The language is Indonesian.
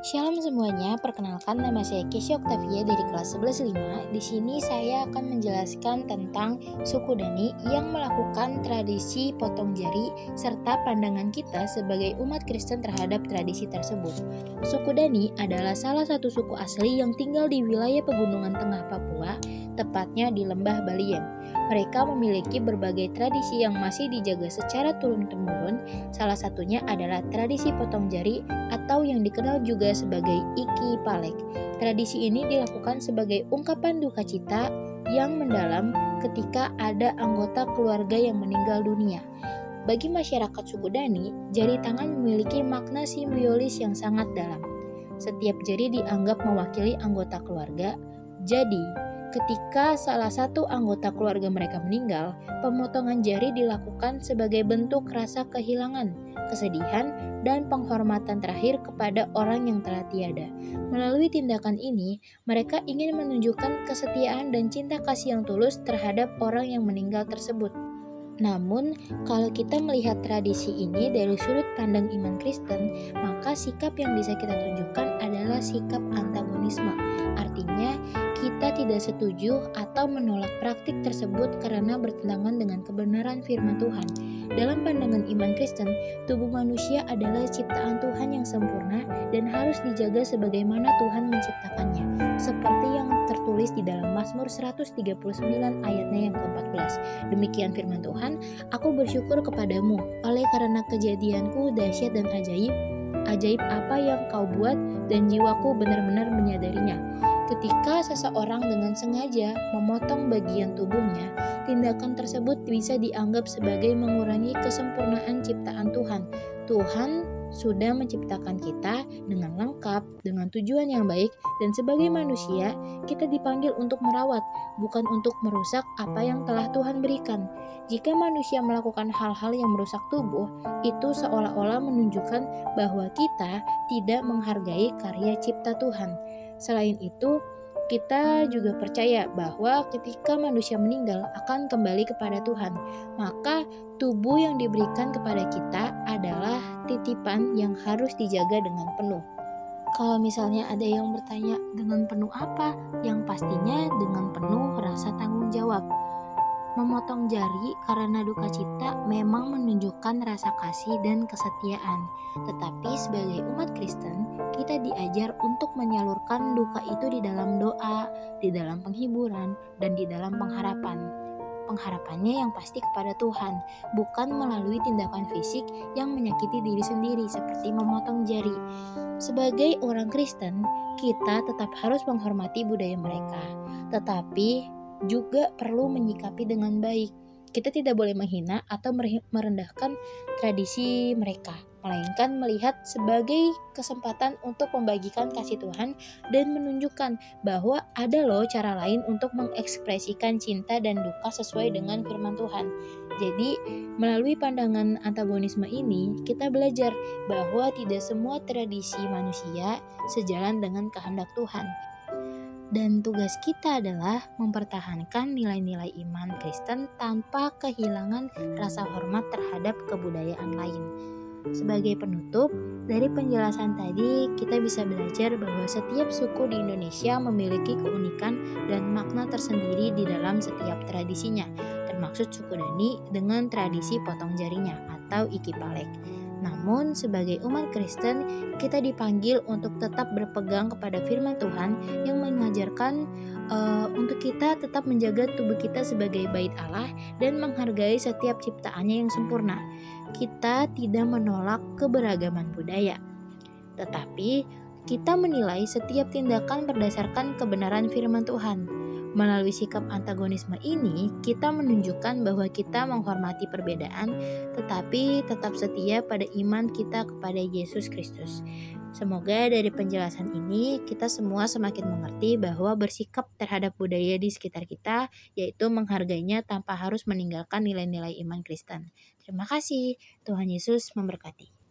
Shalom semuanya, perkenalkan nama saya Kesya Oktavia dari kelas 11.5. Di sini saya akan menjelaskan tentang suku Dani yang melakukan tradisi potong jari serta pandangan kita sebagai umat Kristen terhadap tradisi tersebut. Suku Dani adalah salah satu suku asli yang tinggal di wilayah pegunungan tengah Papua, tepatnya di lembah Baliem. Mereka memiliki berbagai tradisi yang masih dijaga secara turun-temurun. Salah satunya adalah tradisi potong jari atau yang dikenal juga sebagai Iki Palek. Tradisi ini dilakukan sebagai ungkapan duka cita yang mendalam ketika ada anggota keluarga yang meninggal dunia. Bagi masyarakat suku Dani, jari tangan memiliki makna simbiolis yang sangat dalam. Setiap jari dianggap mewakili anggota keluarga. Jadi, ketika salah satu anggota keluarga mereka meninggal, pemotongan jari dilakukan sebagai bentuk rasa kehilangan, kesedihan, dan penghormatan terakhir kepada orang yang telah tiada. Melalui tindakan ini, mereka ingin menunjukkan kesetiaan dan cinta kasih yang tulus terhadap orang yang meninggal tersebut. Namun, kalau kita melihat tradisi ini dari sudut pandang iman Kristen, maka sikap yang bisa kita tunjukkan adalah sikap antagonisme. Artinya, kita tidak setuju atau menolak praktik tersebut karena bertentangan dengan kebenaran firman Tuhan. Dalam pandangan iman Kristen, tubuh manusia adalah ciptaan Tuhan yang sempurna dan harus dijaga sebagaimana Tuhan menciptakannya, seperti yang tertulis di dalam Mazmur 139 ayatnya yang ke-14. Demikian firman Tuhan, aku bersyukur kepadamu, oleh karena kejadianku dahsyat dan ajaib. Ajaib apa yang kau buat dan jiwaku benar-benar menyadarinya. Ketika seseorang dengan sengaja memotong bagian tubuhnya, tindakan tersebut bisa dianggap sebagai mengurangi kesempurnaan ciptaan Tuhan. Tuhan sudah menciptakan kita dengan lengkap, dengan tujuan yang baik, dan sebagai manusia, kita dipanggil untuk merawat, bukan untuk merusak apa yang telah Tuhan berikan. Jika manusia melakukan hal-hal yang merusak tubuh, itu seolah-olah menunjukkan bahwa kita tidak menghargai karya cipta Tuhan. Selain itu, kita juga percaya bahwa ketika manusia meninggal akan kembali kepada Tuhan, maka tubuh yang diberikan kepada kita adalah titipan yang harus dijaga dengan penuh. Kalau misalnya ada yang bertanya dengan penuh apa, yang pastinya dengan penuh rasa tanggung jawab. Memotong jari karena duka cita memang menunjukkan rasa kasih dan kesetiaan. Tetapi sebagai umat Kristen, kita diajar untuk menyalurkan duka itu di dalam doa, di dalam penghiburan, dan di dalam pengharapan. Pengharapannya yang pasti kepada Tuhan, bukan melalui tindakan fisik yang menyakiti diri sendiri seperti memotong jari. Sebagai orang Kristen, kita tetap harus menghormati budaya mereka, tetapi juga perlu menyikapi dengan baik. Kita tidak boleh menghina atau merendahkan tradisi mereka, melainkan melihat sebagai kesempatan untuk membagikan kasih Tuhan dan menunjukkan bahwa ada loh cara lain untuk mengekspresikan cinta dan duka sesuai dengan firman Tuhan. Jadi, melalui pandangan antagonisme ini, kita belajar bahwa tidak semua tradisi manusia sejalan dengan kehendak Tuhan. Dan tugas kita adalah mempertahankan nilai-nilai iman Kristen tanpa kehilangan rasa hormat terhadap kebudayaan lain. Sebagai penutup, dari penjelasan tadi kita bisa belajar bahwa setiap suku di Indonesia memiliki keunikan dan makna tersendiri di dalam setiap tradisinya, termasuk suku Dani dengan tradisi potong jarinya atau Iki Palek. Namun sebagai umat Kristen, kita dipanggil untuk tetap berpegang kepada firman Tuhan yang mengajarkan untuk kita tetap menjaga tubuh kita sebagai bait Allah dan menghargai setiap ciptaannya yang sempurna. Kita tidak menolak keberagaman budaya, tetapi kita menilai setiap tindakan berdasarkan kebenaran firman Tuhan. Melalui sikap antagonisme ini, kita menunjukkan bahwa kita menghormati perbedaan, tetapi tetap setia pada iman kita kepada Yesus Kristus. Semoga dari penjelasan ini, kita semua semakin mengerti bahwa bersikap terhadap budaya di sekitar kita, yaitu menghargainya tanpa harus meninggalkan nilai-nilai iman Kristen. Terima kasih, Tuhan Yesus memberkati.